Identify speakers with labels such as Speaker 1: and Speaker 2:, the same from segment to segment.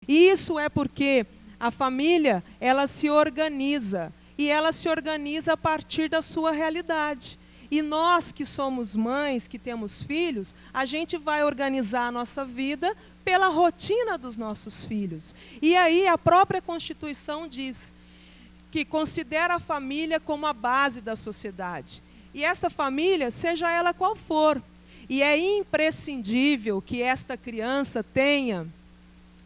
Speaker 1: E isso é porque a família, ela se organiza, e ela se organiza a partir da sua realidade. E nós que somos mães, que temos filhos, a gente vai organizar a nossa vida pela rotina dos nossos filhos. E aí a própria Constituição diz que considera a família como a base da sociedade. E esta família, seja ela qual for, e é imprescindível que esta criança tenha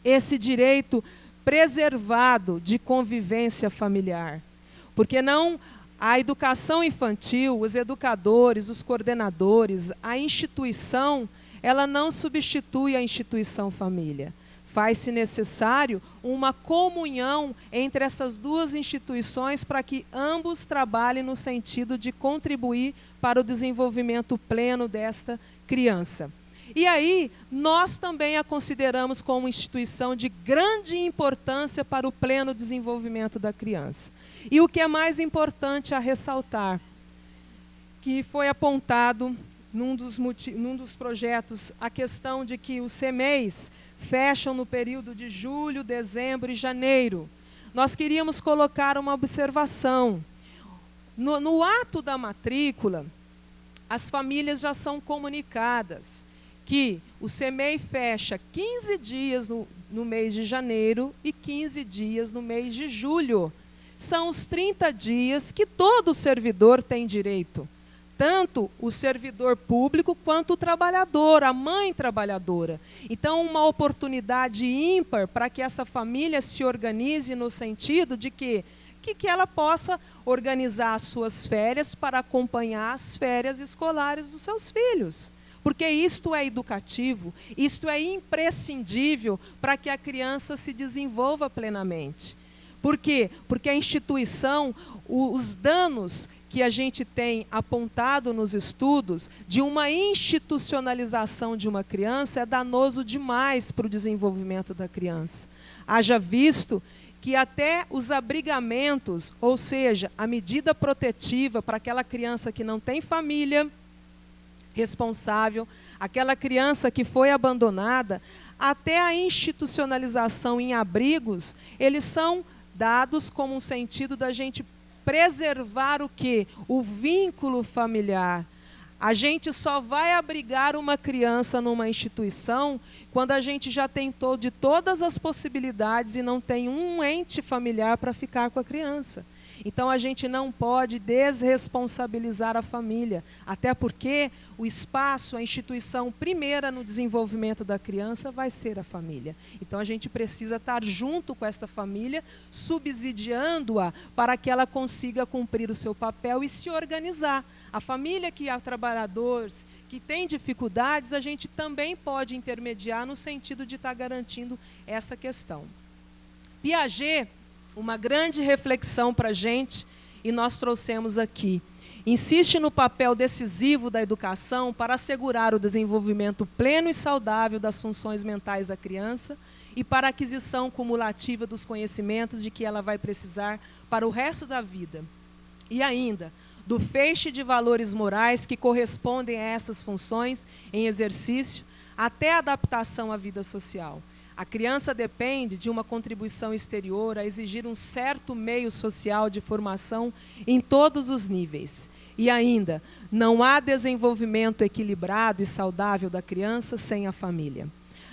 Speaker 1: esse direito preservado de convivência familiar. Porque não a educação infantil, os educadores, os coordenadores, a instituição, ela não substitui a instituição família. Faz-se necessário uma comunhão entre essas duas instituições para que ambos trabalhem no sentido de contribuir para o desenvolvimento pleno desta criança. E aí, nós também a consideramos como instituição de grande importância para o pleno desenvolvimento da criança. E o que é mais importante a ressaltar, que foi apontado num dos projetos, a questão de que os CMEIs fecham no período de julho, dezembro e janeiro. Nós queríamos colocar uma observação. No ato da matrícula, as famílias já são comunicadas que o CMEI fecha 15 dias no mês de janeiro e 15 dias no mês de julho. São os 30 dias que todo servidor tem direito. Tanto o servidor público quanto o trabalhador, a mãe trabalhadora. Então, uma oportunidade ímpar para que essa família se organize no sentido de que ela possa organizar as suas férias para acompanhar as férias escolares dos seus filhos. Porque isto é educativo, isto é imprescindível para que a criança se desenvolva plenamente. Por quê? Porque a instituição, os danos que a gente tem apontado nos estudos de uma institucionalização de uma criança é danoso demais para o desenvolvimento da criança. Haja visto que até os abrigamentos, ou seja, a medida protetiva para aquela criança que não tem família responsável, aquela criança que foi abandonada, até a institucionalização em abrigos, eles são dados como um sentido da gente preservar o quê? O vínculo familiar. A gente só vai abrigar uma criança numa instituição quando a gente já tentou de todas as possibilidades e não tem um ente familiar para ficar com a criança. Então, a gente não pode desresponsabilizar a família, até porque o espaço, a instituição primeira no desenvolvimento da criança vai ser a família. Então, a gente precisa estar junto com esta família, subsidiando-a para que ela consiga cumprir o seu papel e se organizar. A família que há trabalhadores, que tem dificuldades, a gente também pode intermediar no sentido de estar garantindo essa questão. Piaget, uma grande reflexão para a gente, e nós trouxemos aqui. Insiste no papel decisivo da educação para assegurar o desenvolvimento pleno e saudável das funções mentais da criança e para a aquisição cumulativa dos conhecimentos de que ela vai precisar para o resto da vida. E ainda, do feixe de valores morais que correspondem a essas funções em exercício, até a adaptação à vida social. A criança depende de uma contribuição exterior a exigir um certo meio social de formação em todos os níveis. E ainda, não há desenvolvimento equilibrado e saudável da criança sem a família.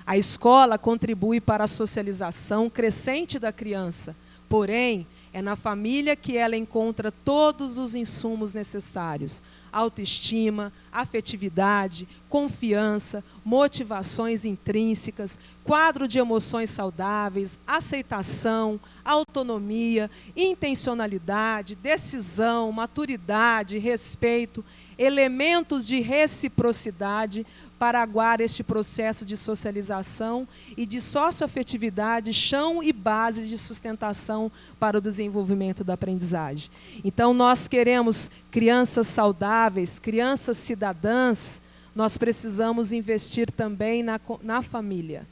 Speaker 1: A escola contribui para a socialização crescente da criança, porém, é na família que ela encontra todos os insumos necessários: autoestima, afetividade, confiança, motivações intrínsecas, quadro de emoções saudáveis, aceitação, autonomia, intencionalidade, decisão, maturidade, respeito, elementos de reciprocidade para aguar este processo de socialização e de socioafetividade, chão e bases de sustentação para o desenvolvimento da aprendizagem. Então, nós queremos crianças saudáveis, crianças cidadãs, nós precisamos investir também na família,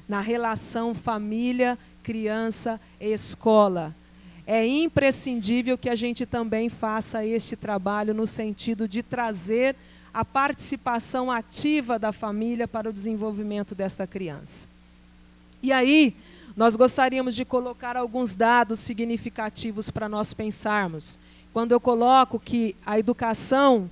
Speaker 1: na relação família, criança e escola. É imprescindível que a gente também faça este trabalho no sentido de trazer a participação ativa da família para o desenvolvimento desta criança. E aí, nós gostaríamos de colocar alguns dados significativos para nós pensarmos. Quando eu coloco que a educação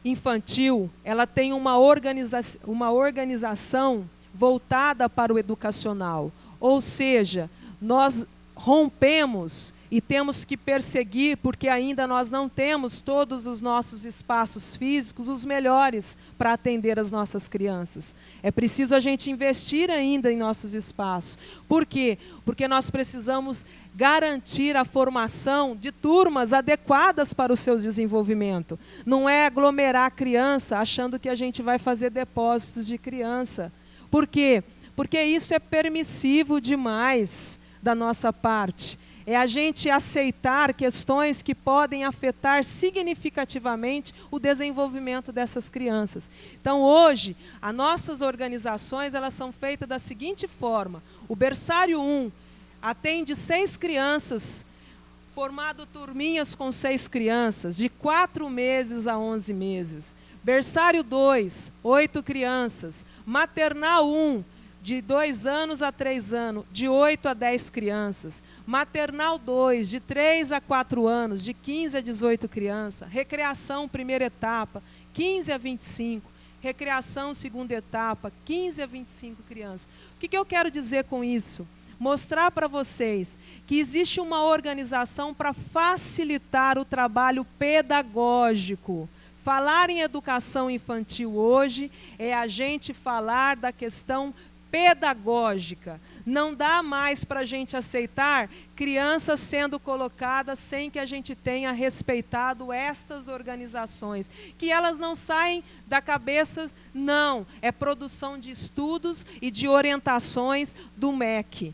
Speaker 1: infantil, ela tem uma organização voltada para o educacional. Ou seja, nós rompemos e temos que perseguir, porque ainda nós não temos todos os nossos espaços físicos, os melhores para atender as nossas crianças. É preciso a gente investir ainda em nossos espaços. Por quê? Porque nós precisamos garantir a formação de turmas adequadas para o seu desenvolvimento. Não é aglomerar a criança achando que a gente vai fazer depósitos de criança. Por quê? Porque isso é permissivo demais da nossa parte. É a gente aceitar questões que podem afetar significativamente o desenvolvimento dessas crianças. Então, hoje, as nossas organizações elas são feitas da seguinte forma. O berçário 1 atende 6 crianças, formado turminhas com 6 crianças, de 4 meses a 11 meses. Berçário 2, 8 crianças. Maternal 1, de 2 anos a 3 anos, de 8 a 10 crianças. Maternal 2, de 3 a 4 anos, de 15 a 18 crianças. Recreação, primeira etapa, 15 a 25. Recreação, segunda etapa, 15 a 25 crianças. O que eu quero dizer com isso? Mostrar para vocês que existe uma organização para facilitar o trabalho pedagógico. Falar em educação infantil hoje é a gente falar da questão pedagógica. Não dá mais para a gente aceitar crianças sendo colocadas sem que a gente tenha respeitado estas organizações. Que elas não saem da cabeça, não. É produção de estudos e de orientações do MEC.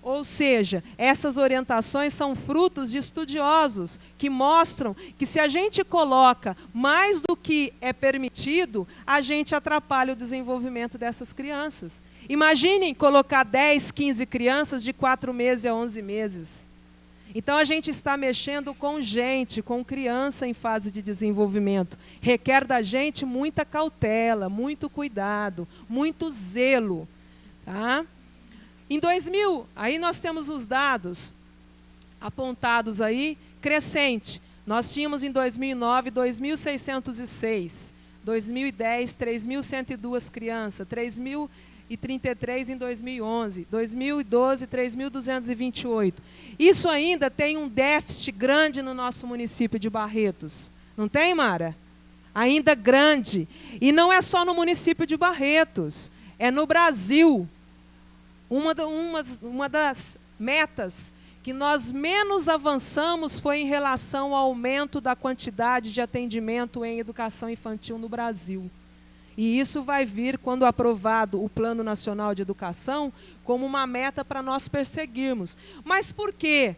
Speaker 1: Ou seja, essas orientações são frutos de estudiosos que mostram que se a gente coloca mais do que é permitido, a gente atrapalha o desenvolvimento dessas crianças. Imaginem colocar 10, 15 crianças de 4 meses a 11 meses. Então a gente está mexendo com gente, com criança em fase de desenvolvimento. Requer da gente muita cautela, muito cuidado, muito zelo. Tá? Em 2000, aí nós temos os dados apontados aí, crescente. Nós tínhamos em 2009, 2.606. 2010, 3.102 crianças. 3.033 em 2011. 2012, 3.228. Isso ainda tem um déficit grande no nosso município de Barretos. Não tem, Mara? Ainda grande. E não é só no município de Barretos. É no Brasil. Uma das metas que nós menos avançamos foi em relação ao aumento da quantidade de atendimento em educação infantil no Brasil. E isso vai vir, quando aprovado o Plano Nacional de Educação, como uma meta para nós perseguirmos. Mas por quê?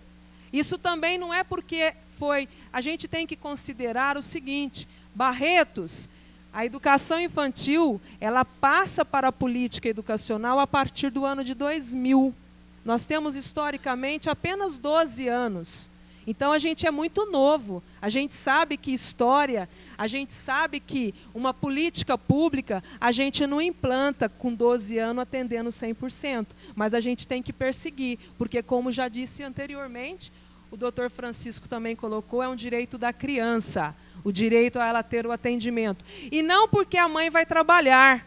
Speaker 1: Isso também não é porque foi... A gente tem que considerar o seguinte, Barretos... A educação infantil, ela passa para a política educacional a partir do ano de 2000. Nós temos, historicamente, apenas 12 anos. Então, a gente é muito novo. A gente sabe que história, a gente sabe que uma política pública, a gente não implanta com 12 anos atendendo 100%. Mas a gente tem que perseguir, porque, como já disse anteriormente, o doutor Francisco também colocou, é um direito da criança. O direito a ela ter o atendimento. E não porque a mãe vai trabalhar.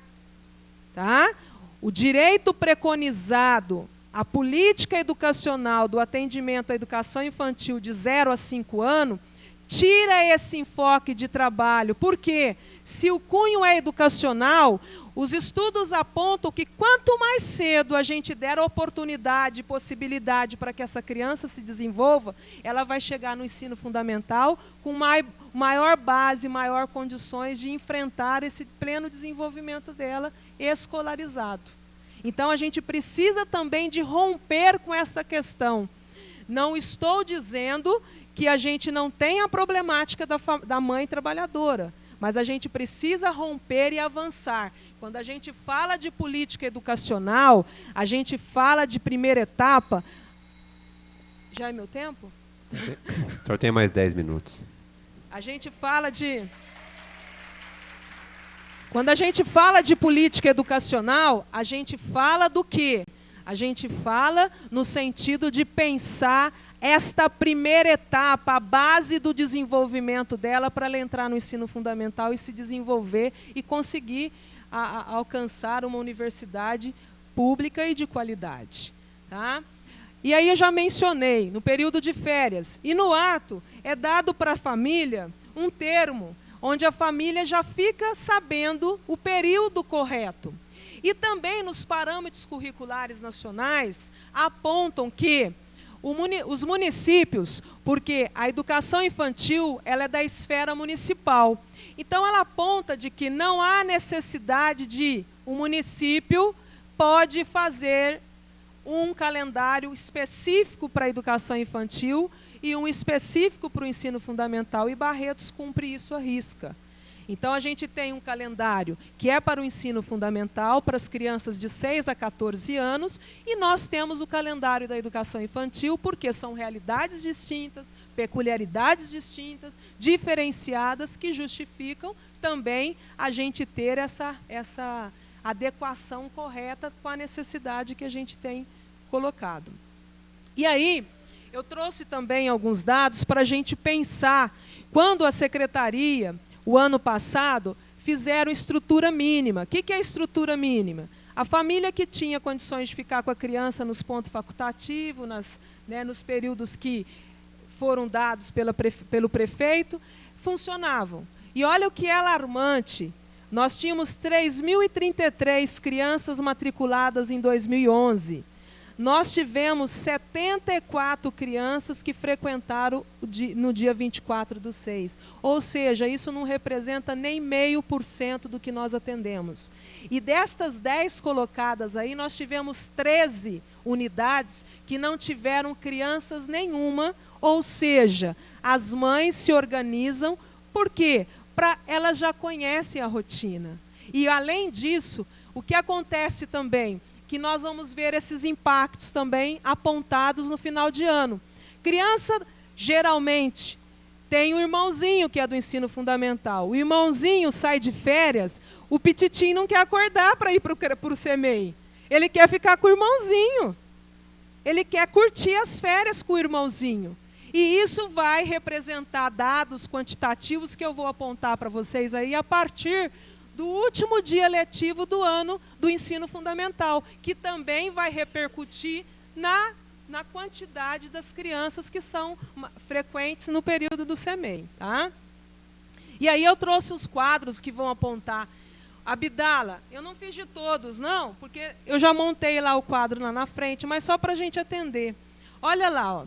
Speaker 1: Tá? O direito preconizado, a política educacional do atendimento à educação infantil de 0 a 5 anos, tira esse enfoque de trabalho. Por quê? Se o cunho é educacional, os estudos apontam que quanto mais cedo a gente der oportunidade, possibilidade para que essa criança se desenvolva, ela vai chegar no ensino fundamental com maior base, maior condições de enfrentar esse pleno desenvolvimento dela escolarizado. Então, a gente precisa também de romper com essa questão. Não estou dizendo que a gente não tem a problemática da mãe trabalhadora, mas a gente precisa romper e avançar. Quando a gente fala de política educacional, a gente fala de primeira etapa... Já é meu tempo?
Speaker 2: O senhor tem mais 10 minutos.
Speaker 1: A gente fala de... Quando a gente fala de política educacional, a gente fala do quê? A gente fala no sentido de pensar esta primeira etapa, a base do desenvolvimento dela para ela entrar no ensino fundamental e se desenvolver e conseguir alcançar uma universidade pública e de qualidade. Tá? E aí eu já mencionei, no período de férias. E no ato é dado para a família um termo, onde a família já fica sabendo o período correto. E também nos parâmetros curriculares nacionais apontam que os municípios, porque a educação infantil ela é da esfera municipal, então ela aponta de que não há necessidade de o município pode fazer um calendário específico para a educação infantil e um específico para o ensino fundamental, e Barretos cumpre isso à risca. Então, a gente tem um calendário que é para o ensino fundamental, para as crianças de 6 a 14 anos, e nós temos o calendário da educação infantil, porque são realidades distintas, peculiaridades distintas, diferenciadas, que justificam também a gente ter essa adequação correta com a necessidade que a gente tem colocado. E aí, eu trouxe também alguns dados para a gente pensar, quando a secretaria, o ano passado, fizeram estrutura mínima. O que é a estrutura mínima? A família que tinha condições de ficar com a criança nos pontos facultativos, nos períodos que foram dados pelo prefeito, funcionavam. E olha o que é alarmante. Nós tínhamos 3.033 crianças matriculadas em 2011. Nós tivemos 74 crianças que frequentaram no dia 24/6. Ou seja, isso não representa nem 0,5% do que nós atendemos. E destas 10 colocadas aí, nós tivemos 13 unidades que não tiveram crianças nenhuma. Ou seja, as mães se organizam, por quê? Elas já conhecem a rotina. E, além disso, o que acontece também? Que nós vamos ver esses impactos também apontados no final de ano. Criança, geralmente, tem o irmãozinho que é do ensino fundamental. O irmãozinho sai de férias, o pititinho não quer acordar para ir para o CMEI. Ele quer ficar com o irmãozinho. Ele quer curtir as férias com o irmãozinho. E isso vai representar dados quantitativos que eu vou apontar para vocês aí a partir do último dia letivo do ano do ensino fundamental, que também vai repercutir na quantidade das crianças que são frequentes no período do CMEI. Tá? E aí eu trouxe os quadros que vão apontar. Abdala, eu não fiz de todos, não, porque eu já montei lá o quadro lá na frente, mas só para a gente atender. Olha lá, ó.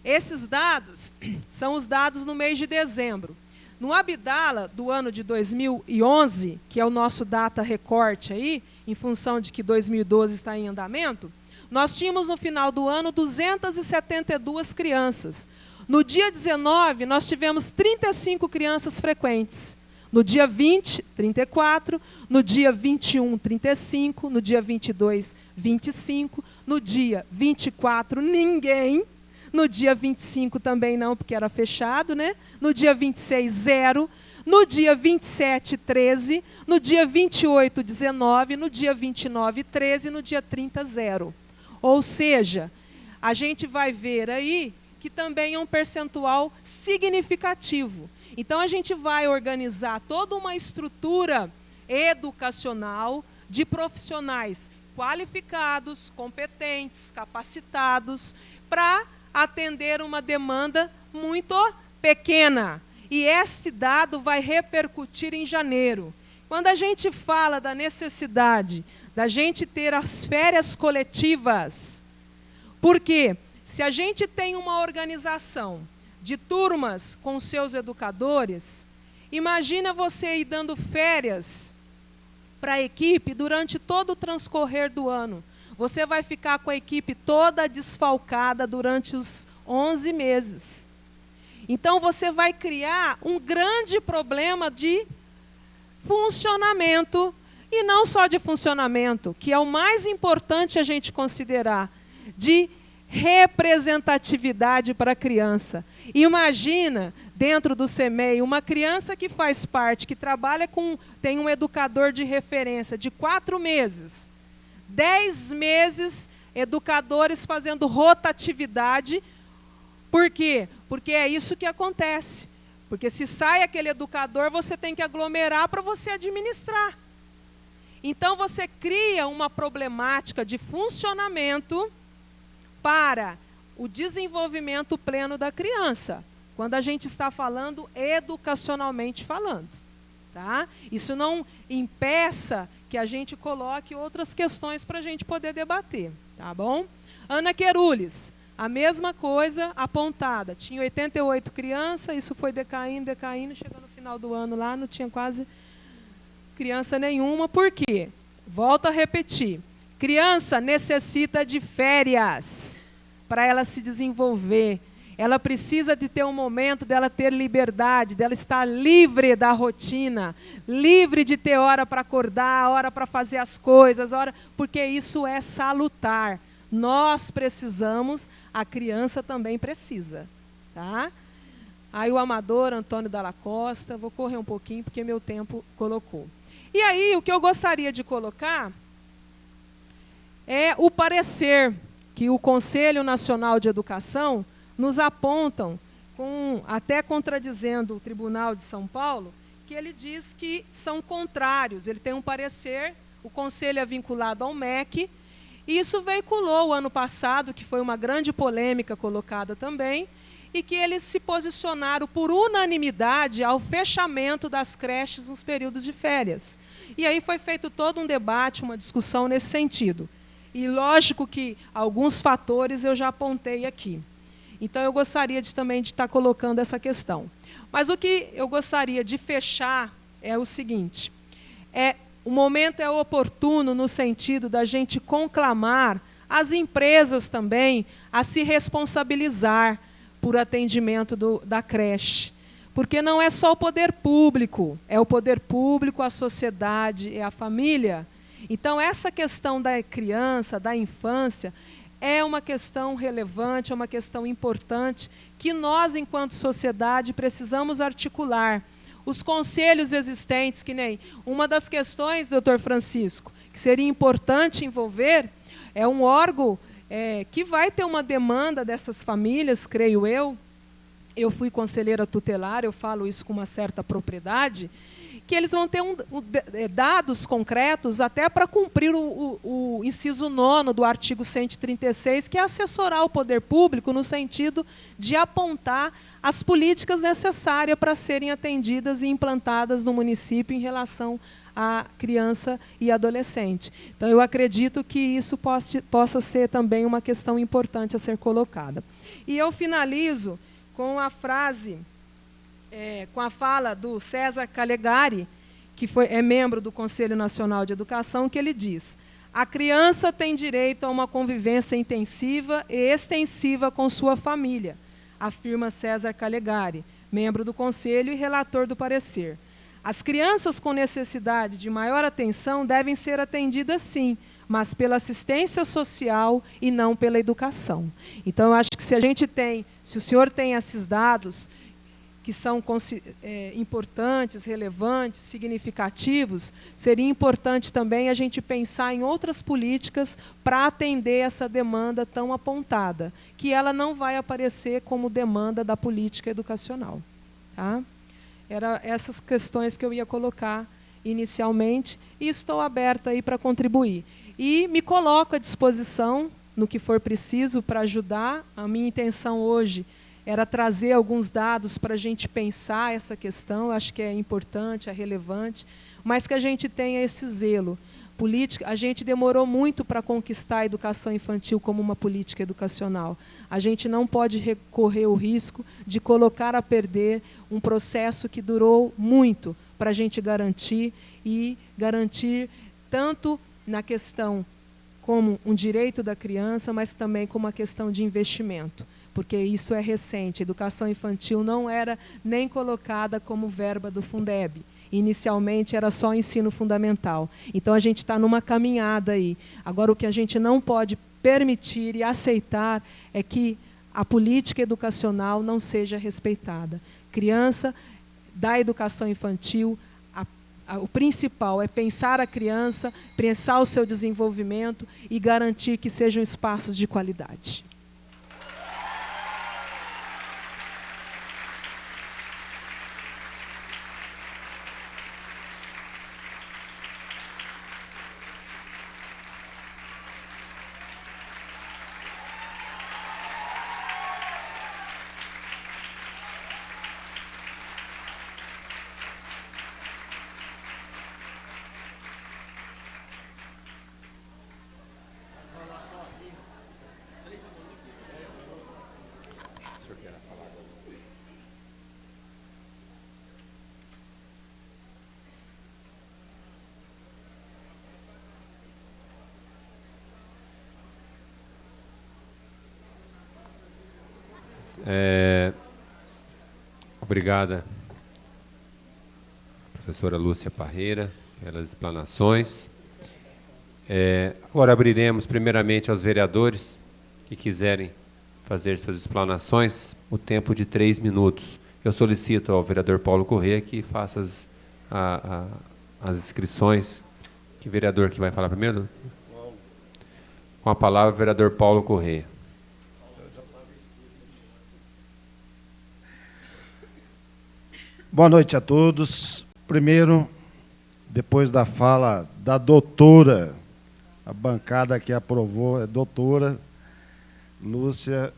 Speaker 1: Esses dados são os dados no mês de dezembro. No Abdala, do ano de 2011, que é o nosso data recorte aí, em função de que 2012 está em andamento, nós tínhamos no final do ano 272 crianças. No dia 19, nós tivemos 35 crianças frequentes. No dia 20, 34. No dia 21, 35. No dia 22, 25. No dia 24, ninguém. No dia 25 também não, porque era fechado, né? No dia 26, 0. No dia 27, 13. No dia 28, 19. No dia 29, 13. No dia 30, 0. Ou seja, a gente vai ver aí que também é um percentual significativo. Então, a gente vai organizar toda uma estrutura educacional de profissionais qualificados, competentes, capacitados, para atender uma demanda muito pequena. E esse dado vai repercutir em janeiro. Quando a gente fala da necessidade da gente ter as férias coletivas, porque se a gente tem uma organização de turmas com seus educadores, imagina você ir dando férias para a equipe durante todo o transcorrer do ano. Você vai ficar com a equipe toda desfalcada durante os 11 meses. Então, você vai criar um grande problema de funcionamento, e não só de funcionamento, que é o mais importante a gente considerar, de representatividade para a criança. Imagina, dentro do CMEI, uma criança que faz parte, que trabalha tem um educador de referência de 4 meses. 10 meses educadores fazendo rotatividade. Por quê? Porque é isso que acontece. Porque se sai aquele educador, você tem que aglomerar para você administrar. Então, você cria uma problemática de funcionamento para o desenvolvimento pleno da criança, quando a gente está falando educacionalmente falando. Tá? Isso não impeça que a gente coloque outras questões para a gente poder debater. Tá bom? Ana Querules, a mesma coisa apontada. Tinha 88 crianças, isso foi decaindo, chegando no final do ano lá, não tinha quase criança nenhuma. Por quê? Volto a repetir. Criança necessita de férias para ela se desenvolver. Ela precisa de ter um momento dela ter liberdade, dela estar livre da rotina, livre de ter hora para acordar, hora para fazer as coisas, porque isso é salutar. Nós precisamos, a criança também precisa. Tá? Aí o amador Antônio Dalla Costa, vou correr um pouquinho porque meu tempo colocou. E aí o que eu gostaria de colocar é o parecer que o Conselho Nacional de Educação nos apontam, até contradizendo o Tribunal de São Paulo, que ele diz que são contrários. Ele tem um parecer, o Conselho é vinculado ao MEC, e isso veiculou o ano passado, que foi uma grande polêmica colocada também, e que eles se posicionaram por unanimidade ao fechamento das creches nos períodos de férias. E aí foi feito todo um debate, uma discussão nesse sentido. E lógico que alguns fatores eu já apontei aqui. Então, eu gostaria também de estar colocando essa questão. Mas o que eu gostaria de fechar é o seguinte, o momento é oportuno no sentido da gente conclamar as empresas também a se responsabilizar por atendimento da creche. Porque não é só o poder público, é o poder público, a sociedade, é a família. Então, essa questão da criança, da infância, é uma questão relevante, é uma questão importante, que nós, enquanto sociedade, precisamos articular. Os conselhos existentes, que nem uma das questões, doutor Francisco, que seria importante envolver, é um órgão que vai ter uma demanda dessas famílias, creio eu. Eu fui conselheira tutelar, eu falo isso com uma certa propriedade, que eles vão ter dados concretos até para cumprir o inciso 9º do artigo 136, que é assessorar o poder público no sentido de apontar as políticas necessárias para serem atendidas e implantadas no município em relação à criança e adolescente. Então, eu acredito que isso possa ser também uma questão importante a ser colocada. E eu finalizo com a frase... com a fala do César Calegari, que é membro do Conselho Nacional de Educação, que ele diz: a criança tem direito a uma convivência intensiva e extensiva com sua família, afirma César Calegari, membro do Conselho e relator do parecer. As crianças com necessidade de maior atenção devem ser atendidas, sim, mas pela assistência social e não pela educação. Então, eu acho que se o senhor tem esses dados que são importantes, relevantes, significativos, seria importante também a gente pensar em outras políticas para atender essa demanda tão apontada, que ela não vai aparecer como demanda da política educacional. Tá? Eram essas questões que eu ia colocar inicialmente, e estou aberta aí para contribuir. E me coloco à disposição, no que for preciso, para ajudar. A minha intenção hoje era trazer alguns dados para a gente pensar essa questão, acho que é importante, é relevante, mas que a gente tenha esse zelo. A gente demorou muito para conquistar a educação infantil como uma política educacional. A gente não pode correr o risco de colocar a perder um processo que durou muito para a gente garantir, e garantir tanto na questão como um direito da criança, mas também como uma questão de investimento. Porque isso é recente. A educação infantil não era nem colocada como verba do Fundeb. Inicialmente era só ensino fundamental. Então, a gente está numa caminhada aí. Agora, o que a gente não pode permitir e aceitar é que a política educacional não seja respeitada. Criança da educação infantil, o principal é pensar a criança, pensar o seu desenvolvimento e garantir que sejam espaços de qualidade.
Speaker 2: Obrigada, professora Lúcia Parreira, pelas explanações. Agora abriremos primeiramente aos vereadores que quiserem fazer suas explanações, o tempo de 3 minutos. Eu solicito ao vereador Paulo Corrêa que faça as inscrições. Que vereador que vai falar primeiro? Com a palavra, o vereador Paulo Corrêa.
Speaker 3: Boa noite a todos. Primeiro, depois da fala da doutora, a bancada que aprovou, a doutora Lúcia,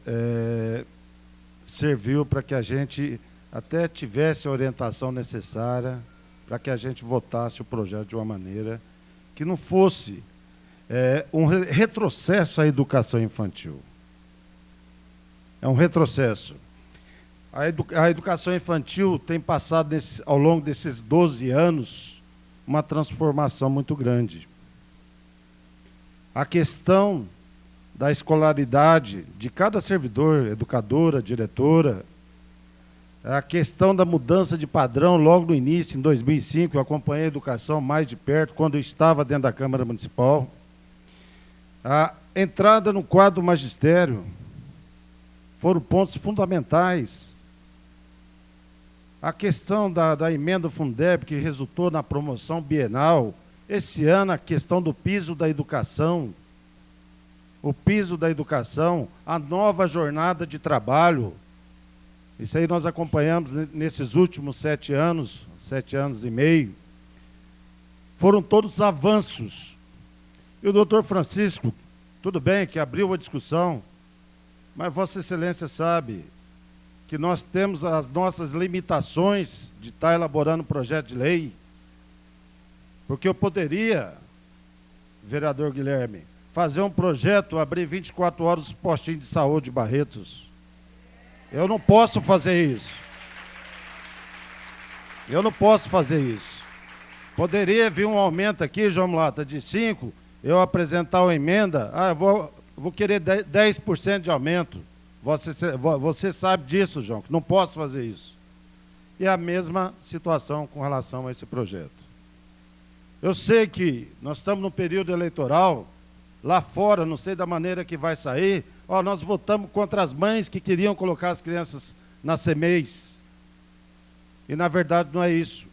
Speaker 3: serviu para que a gente até tivesse a orientação necessária para que a gente votasse o projeto de uma maneira que não fosse um retrocesso à educação infantil. É um retrocesso. A educação infantil tem passado, ao longo desses 12 anos, uma transformação muito grande. A questão da escolaridade de cada servidor, educadora, diretora, a questão da mudança de padrão logo no início, em 2005, eu acompanhei a educação mais de perto, quando eu estava dentro da Câmara Municipal. A entrada no quadro do magistério foram pontos fundamentais. A questão da emenda Fundeb, que resultou na promoção bienal. Esse ano, a questão do piso da educação. O piso da educação, a nova jornada de trabalho. Isso aí nós acompanhamos nesses últimos 7 anos e meio. Foram todos avanços. E o doutor Francisco, tudo bem que abriu a discussão, mas Vossa Excelência sabe que nós temos as nossas limitações de estar elaborando projeto de lei, porque eu poderia, vereador Guilherme, fazer um projeto, abrir 24 horas os postinhos de saúde de Barretos. Eu não posso fazer isso. Eu não posso fazer isso. Poderia vir um aumento aqui, João Mulata, de 5, eu apresentar uma emenda, eu vou querer 10% de aumento. Você sabe disso, João, que não posso fazer isso. E a mesma situação com relação a esse projeto. Eu sei que nós estamos no período eleitoral, lá fora, não sei da maneira que vai sair, nós votamos contra as mães que queriam colocar as crianças nas CMEIs. E, na verdade, não é isso.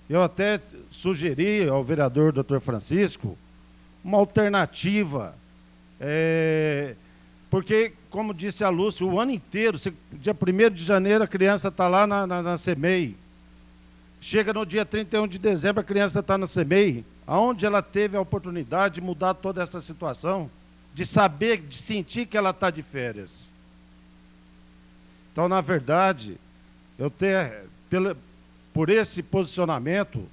Speaker 3: Eu até sugeri ao vereador Dr. Francisco uma alternativa, porque, como disse a Lúcia, o ano inteiro, dia 1º de janeiro, a criança está lá na CMEI. Chega no dia 31 de dezembro, a criança está na CMEI, onde ela teve a oportunidade de mudar toda essa situação, de saber, de sentir que ela está de férias. Então, na verdade, por esse posicionamento,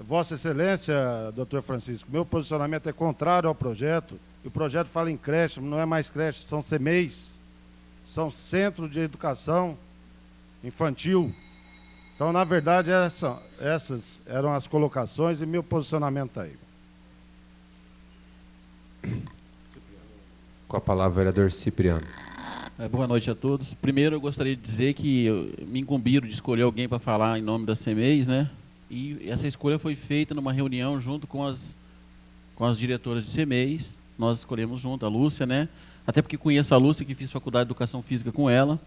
Speaker 3: Vossa Excelência, doutor Francisco, meu posicionamento é contrário ao projeto. O projeto fala em creche, não é mais creche, são CMEIs, são Centros de Educação Infantil. Então, na verdade, essas eram as colocações e meu posicionamento está aí.
Speaker 2: Com a palavra, o vereador Cipriano.
Speaker 4: Boa noite a todos. Primeiro, eu gostaria de dizer que me incumbiram de escolher alguém para falar em nome das CMEIs, né? E essa escolha foi feita numa reunião junto com as diretoras de CMEIs. Nós escolhemos junto, a Lúcia, né? Até porque conheço a Lúcia, que fiz faculdade de Educação Física com ela.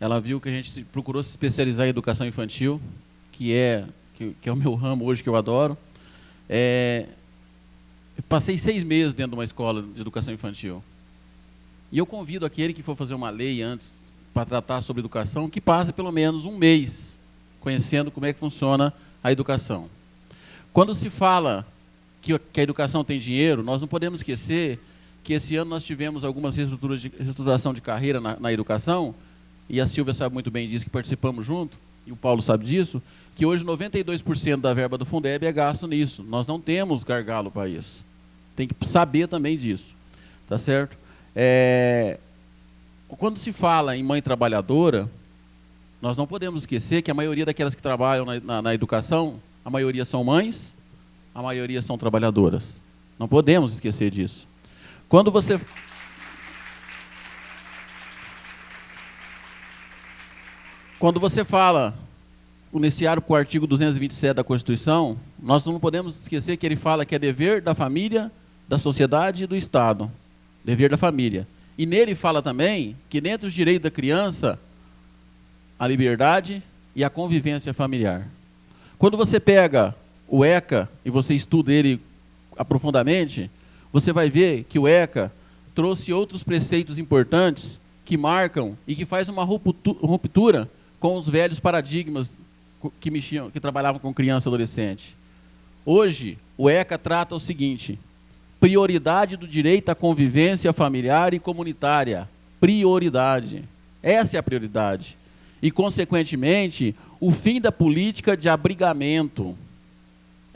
Speaker 4: Ela viu que a gente procurou se especializar em educação infantil, que é o meu ramo hoje, que eu adoro. Eu passei 6 meses dentro de uma escola de educação infantil. E eu convido aquele que for fazer uma lei antes para tratar sobre educação, que passe pelo menos um mês conhecendo como é que funciona a educação. Quando se fala que a educação tem dinheiro, nós não podemos esquecer que esse ano nós tivemos algumas reestruturação de carreira na educação, e a Silvia sabe muito bem disso, que participamos junto, e o Paulo sabe disso, que hoje 92% da verba do Fundeb é gasto nisso. Nós não temos gargalo para isso. Tem que saber também disso. Tá certo? Quando se fala em mãe trabalhadora, nós não podemos esquecer que a maioria daquelas que trabalham na educação, a maioria são mães, a maioria são trabalhadoras. Não podemos esquecer disso. Quando você fala uniciário com o artigo 227 da Constituição, nós não podemos esquecer que ele fala que é dever da família, da sociedade e do Estado. Dever da família. E nele fala também que dentro dos direitos da criança, a liberdade e a convivência familiar. Quando você pega o ECA e você estuda ele aprofundadamente, você vai ver que o ECA trouxe outros preceitos importantes que marcam e que faz uma ruptura com os velhos paradigmas que trabalhavam com criança e adolescente. Hoje, o ECA trata o seguinte: prioridade do direito à convivência familiar e comunitária. Prioridade. Essa é a prioridade. E, consequentemente, o fim da política de abrigamento.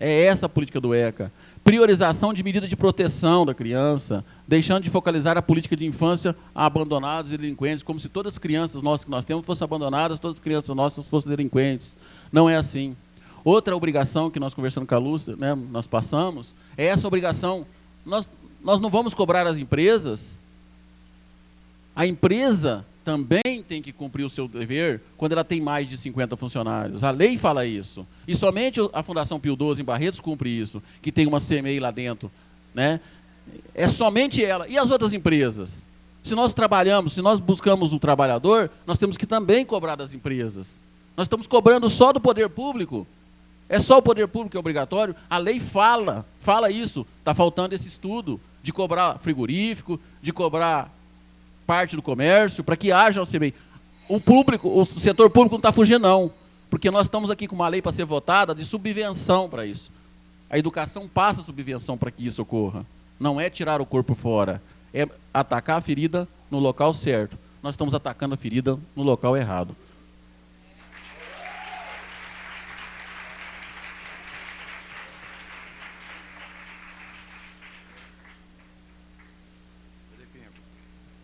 Speaker 4: É essa a política do ECA. Priorização de medidas de proteção da criança, deixando de focalizar a política de infância a abandonados e delinquentes, como se todas as crianças nossas que nós temos fossem abandonadas, todas as crianças nossas fossem delinquentes. Não é assim. Outra obrigação que nós, conversando com a Lúcia, né, nós passamos, é essa obrigação. Nós não vamos cobrar as empresas. A empresa também tem que cumprir o seu dever quando ela tem mais de 50 funcionários. A lei fala isso. E somente a Fundação Pio XII em Barretos cumpre isso, que tem uma CMEI lá dentro. Né? É somente ela. E as outras empresas? Se nós trabalhamos, se nós buscamos o trabalhador, nós temos que também cobrar das empresas. Nós estamos cobrando só do poder público. É só o poder público que é obrigatório? A lei fala isso. Está faltando esse estudo de cobrar frigorífico, de cobrar parte do comércio, para que haja o CMEI. O setor público não está fugindo, não. Porque nós estamos aqui com uma lei para ser votada de subvenção para isso. A educação passa subvenção para que isso ocorra. Não é tirar o corpo fora. É atacar a ferida no local certo. Nós estamos atacando a ferida no local errado.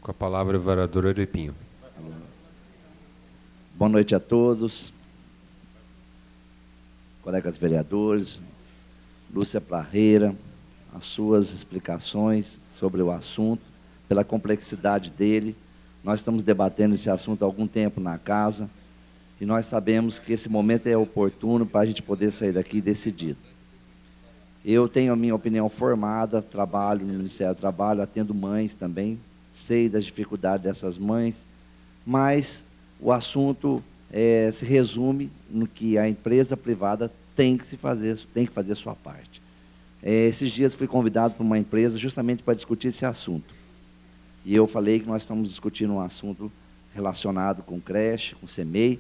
Speaker 2: Com a palavra, o vereador Euripinho.
Speaker 5: Boa noite a todos, colegas vereadores, Lúcia Parreira, as suas explicações sobre o assunto, pela complexidade dele. Nós estamos debatendo esse assunto há algum tempo na casa e nós sabemos que esse momento é oportuno para a gente poder sair daqui decidido. Eu tenho a minha opinião formada, trabalho no Ministério do Trabalho, atendo mães também, sei das dificuldades dessas mães, mas o assunto se resume no que a empresa privada tem que fazer a sua parte. Esses dias fui convidado por uma empresa justamente para discutir esse assunto. E eu falei que nós estamos discutindo um assunto relacionado com creche, com CMEI,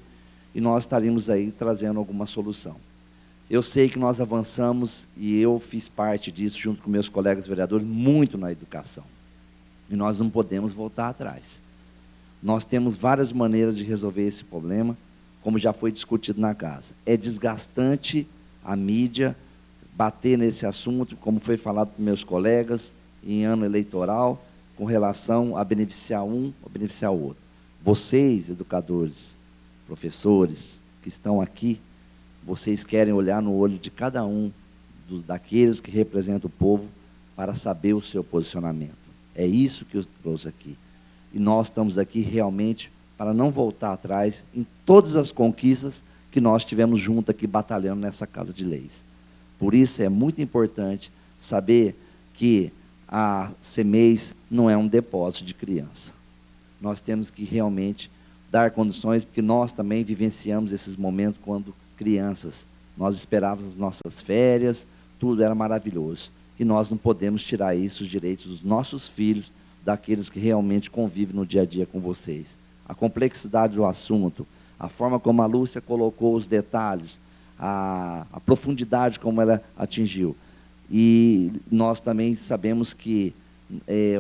Speaker 5: e nós estaríamos aí trazendo alguma solução. Eu sei que nós avançamos, e eu fiz parte disso, junto com meus colegas vereadores, muito na educação. E nós não podemos voltar atrás. Nós temos várias maneiras de resolver esse problema, como já foi discutido na casa. É desgastante a mídia bater nesse assunto, como foi falado por meus colegas, em ano eleitoral, com relação a beneficiar um ou beneficiar o outro. Vocês, educadores, professores, que estão aqui, vocês querem olhar no olho de cada um daqueles que representam o povo para saber o seu posicionamento. É isso que eu trouxe aqui. E nós estamos aqui realmente para não voltar atrás em todas as conquistas que nós tivemos junto aqui batalhando nessa Casa de Leis. Por isso é muito importante saber que a CMEIs não é um depósito de criança. Nós temos que realmente dar condições, porque nós também vivenciamos esses momentos quando crianças. Nós esperávamos nossas férias, tudo era maravilhoso. E nós não podemos tirar isso, os direitos dos nossos filhos, daqueles que realmente convivem no dia a dia com vocês. A complexidade do assunto, a forma como a Lúcia colocou os detalhes, a profundidade como ela atingiu. E nós também sabemos que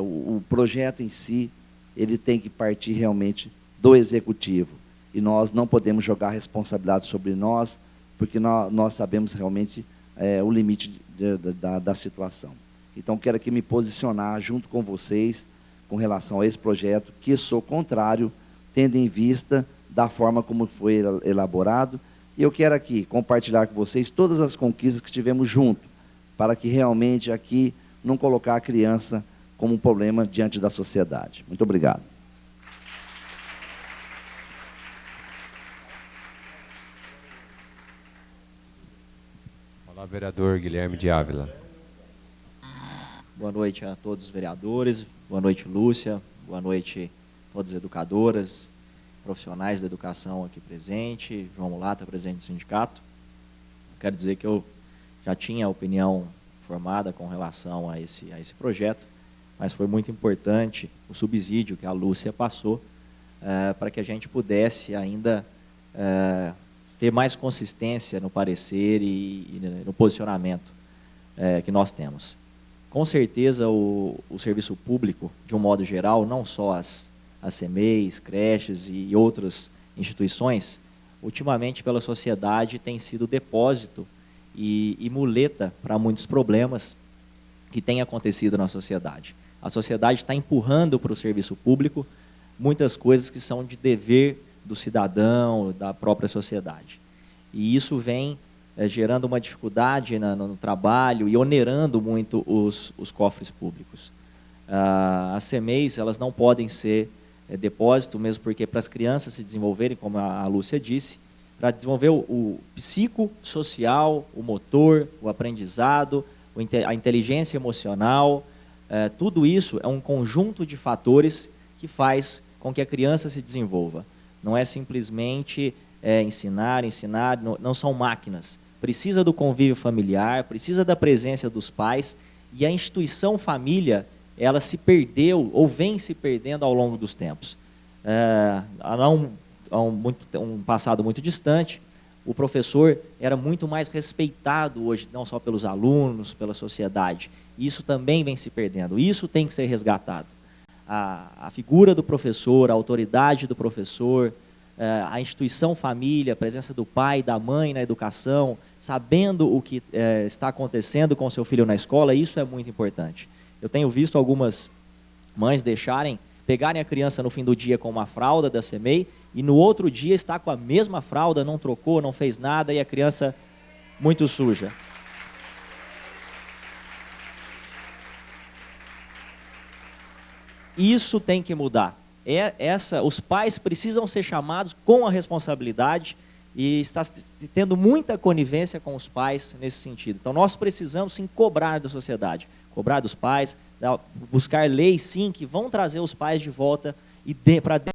Speaker 5: o projeto em si, ele tem que partir realmente do executivo. E nós não podemos jogar a responsabilidade sobre nós, porque nós sabemos realmente o limite da situação. Então, quero aqui me posicionar junto com vocês com relação a esse projeto, que sou contrário, tendo em vista da forma como foi elaborado. E eu quero aqui compartilhar com vocês todas as conquistas que tivemos junto, para que realmente aqui não colocar a criança como um problema diante da sociedade. Muito obrigado.
Speaker 2: Olá, vereador Guilherme de Ávila.
Speaker 6: Boa noite a todos os vereadores, boa noite, Lúcia, boa noite a todas as educadoras, profissionais da educação aqui presente, João Mulata, presidente do sindicato. Quero dizer que eu já tinha opinião formada com relação a esse projeto, mas foi muito importante o subsídio que a Lúcia passou para que a gente pudesse ainda ter mais consistência no parecer e no posicionamento que nós temos. Com certeza, o serviço público, de um modo geral, não só as CMEIs, creches e outras instituições, ultimamente pela sociedade tem sido depósito e muleta para muitos problemas que têm acontecido na sociedade. A sociedade está empurrando para o serviço público muitas coisas que são de dever do cidadão, da própria sociedade. E isso vem gerando uma dificuldade no trabalho e onerando muito os cofres públicos. As CMEIs, elas não podem ser depósito, mesmo porque para as crianças se desenvolverem, como a Lúcia disse, para desenvolver o psicossocial, o motor, o aprendizado, a inteligência emocional, tudo isso é um conjunto de fatores que faz com que a criança se desenvolva. Não é simplesmente ensinar, não são máquinas. Precisa do convívio familiar, precisa da presença dos pais, e a instituição família, ela se perdeu ou vem se perdendo ao longo dos tempos. Há um passado muito distante, o professor era muito mais respeitado hoje, não só pelos alunos, pela sociedade. Isso também vem se perdendo, isso tem que ser resgatado. A figura do professor, a autoridade do professor, a instituição família, a presença do pai, da mãe na educação, sabendo o que está acontecendo com o seu filho na escola, isso é muito importante. Eu tenho visto algumas mães pegarem a criança no fim do dia com uma fralda da CMEI e no outro dia está com a mesma fralda, não trocou, não fez nada e a criança muito suja. Isso tem que mudar. Os pais precisam ser chamados com a responsabilidade e está tendo muita conivência com os pais nesse sentido. Então, nós precisamos, sim, cobrar da sociedade, cobrar dos pais, buscar leis, sim, que vão trazer os pais de volta para dentro